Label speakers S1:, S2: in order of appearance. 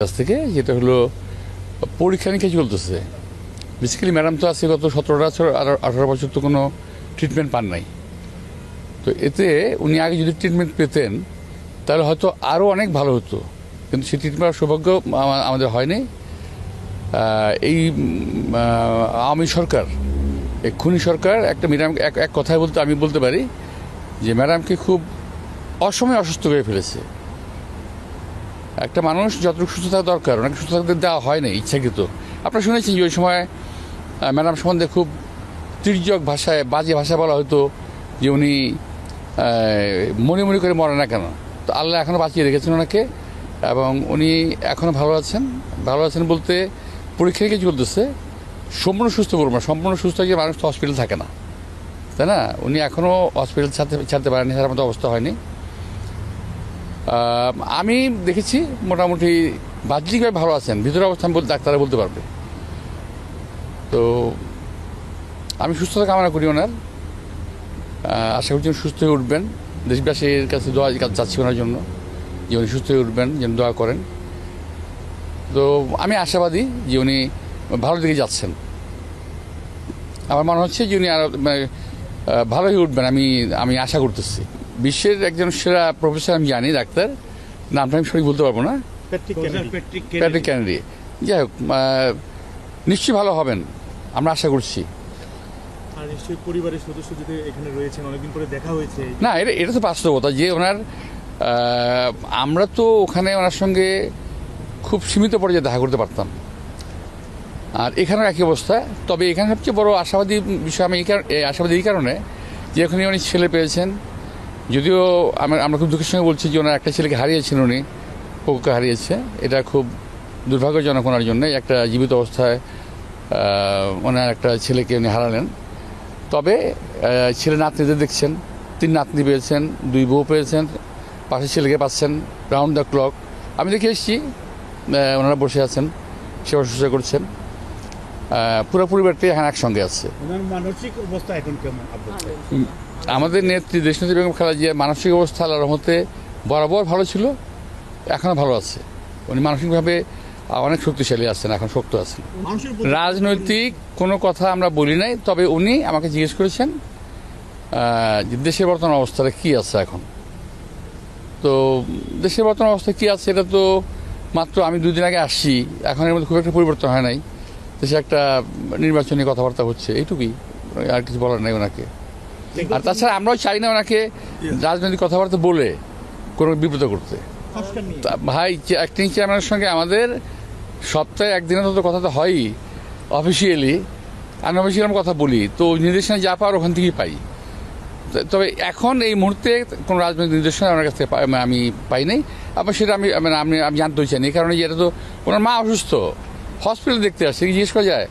S1: কাছ থেকে, যেটা হলো পরীক্ষা নিরীক্ষা চলতেছে। বেসিক্যালি ম্যাডাম তো আছে গত 17 বছর আর 18 বছর তো কোনো ট্রিটমেন্ট পান নাই। তো এতে উনি আগে যদি ট্রিটমেন্ট পেতেন তাহলে হয়তো আরও অনেক ভালো হতো, কিন্তু সেই ট্রিটমেন্ট সৌভাগ্য আমাদের হয়নি। এই আওয়ামী সরকার, এই খুনি সরকার একটা ম্যাডাম এক কথায় বলতে আমি বলতে পারি যে ম্যাডামকে খুব অসময়ে অসুস্থ করে ফেলেছে। একটা মানুষ যতটুকু সুস্থ থাকা দরকার ওনাকে সুস্থ থাকতে দেওয়া হয় না ইচ্ছাকৃত। আপনারা শুনেছেন যে ওই সময় ম্যাডাম সম্বন্ধে খুব তির্যক ভাষায়, বাজে ভাষা বলা হতো যে উনি মনে মনে করে মরে না কেন। তো আল্লাহ এখনও বাঁচিয়ে রেখেছেন ওনাকে, এবং উনি এখনও ভালো আছেন। ভালো আছেন বলতে পরীক্ষা নিরীক্ষা চলতেছে। সম্পূর্ণ সুস্থ বলবো না, সম্পূর্ণ সুস্থ হয়ে মানুষ তো হসপিটাল থাকে না, তাই না? উনি এখনও হসপিটাল ছাড়তে পারেনি, তার মতো অবস্থা হয়নি। আমি দেখেছি মোটামুটি বাহ্যিকভাবে ভালো আছেন, ভিতরের অবস্থা আমি ডাক্তাররা বলতে পারবে। তো আমি সুস্থতা কামনা করি ওনার, আশা করছি সুস্থ হয়ে উঠবেন। দেশবাসীর কাছে দোয়া চাচ্ছি ওনার জন্য যে উনি সুস্থ হয়ে উঠবেন, যেন দোয়া করেন। তো আমি আশাবাদী যে উনি ভালো দিকে যাচ্ছেন। আমার মনে হচ্ছে যে উনি আরও ভালো হয়ে উঠবেন, আমি আশা করতেছি। বিশ্বের একজন সেরা প্রফেসর আমি জানি, ডাক্তার, নামটা আমি সঠিক বলতে পারবো না, প্যাট্রিক কেনেডি। যাই হোক, নিশ্চয়ই ভালো হবেন, আমরা আশা করছি।
S2: আর নিশ্চয়ই পরিবারের সদস্য যদি এখানে রয়েছেন, অনেকদিন পরে দেখা হয়েছে।
S1: না, এটা তো বাস্তবতা যে ওনার, আমরা তো ওখানে ওনার সঙ্গে খুব সীমিত পর্যায়ে দেখা করতে পারতাম, আর এখানেও একই অবস্থা। তবে এখানে সবচেয়ে বড় আশাবাদী বিষয় আমি আশাবাদী এই কারণে যে এখানে উনি ছেলে পেয়েছেন। যদিও আমরা খুব দুঃখের সঙ্গে বলছি যে ওনার একটা ছেলেকে হারিয়েছেন, উনি পক্ষে হারিয়েছে। এটা খুব দুর্ভাগ্যজনক ওনার জন্য, একটা জীবিত অবস্থায় ওনার একটা ছেলেকে উনি হারালেন। তবে ছেলে নাতনিদের দেখছেন, 3 নাতনি পেয়েছেন, 2 বউ পেয়েছেন, পাশে ছেলেকে পাচ্ছেন রাউন্ড দ্য ক্লক। আমি দেখে এসেছি ওনারা বসে আছেন, সেবা শুশ্রূষা করছেন। পুরো পরিবারটি এখন একসঙ্গে আছে।
S2: মানসিক অবস্থা এখন কেমন?
S1: আমাদের নেত্রী দেশনেত্রী বেগম খালেদা জিয়ার মানসিক অবস্থা আল্লাহর রহমতে বরাবর ভালো ছিল, এখনও ভালো আছে। উনি মানসিকভাবে অনেক শক্তিশালী আছেন, এখন শক্ত আছেন। রাজনৈতিক কোনো কথা আমরা বলি নাই, তবে উনি আমাকে জিজ্ঞেস করেছেন যে দেশের বর্তমান অবস্থাটা কী আছে এখন। তো দেশের বর্তমান অবস্থা কী আছে এটা তো মাত্র আমি 2 দিন আগে আসছি, এখন এর মধ্যে খুব একটা পরিবর্তন হয় নাই। দেশে একটা নির্বাচনী কথাবার্তা হচ্ছে, এইটুকুই, আর কিছু বলার নেই ওনাকে। আর তাছাড়া আমরাও চাই না ওনাকে রাজনৈতিক কথাবার্তা বলে কোনো বিব্রত করতে। ভাই, অ্যাক্টিং চেয়ারম্যানের সঙ্গে আমাদের সপ্তাহে 1 দিনের তো কথা তো হয়ই অফিসিয়ালি, আনঅফিসিয়াল আমরা কথা বলি। তো নির্দেশনা যা পাওয়ার ওখান থেকেই পাই। তবে এখন এই মুহূর্তে কোনো রাজনৈতিক নির্দেশনা আমার কাছ থেকে আমি পাই নাই। আবার সেটা আমি জানতেও চাইনি, এই কারণে যে এটা তো ওনার মা অসুস্থ, হসপিটালে দেখতে আসছে, জিজ্ঞেস করা যায়।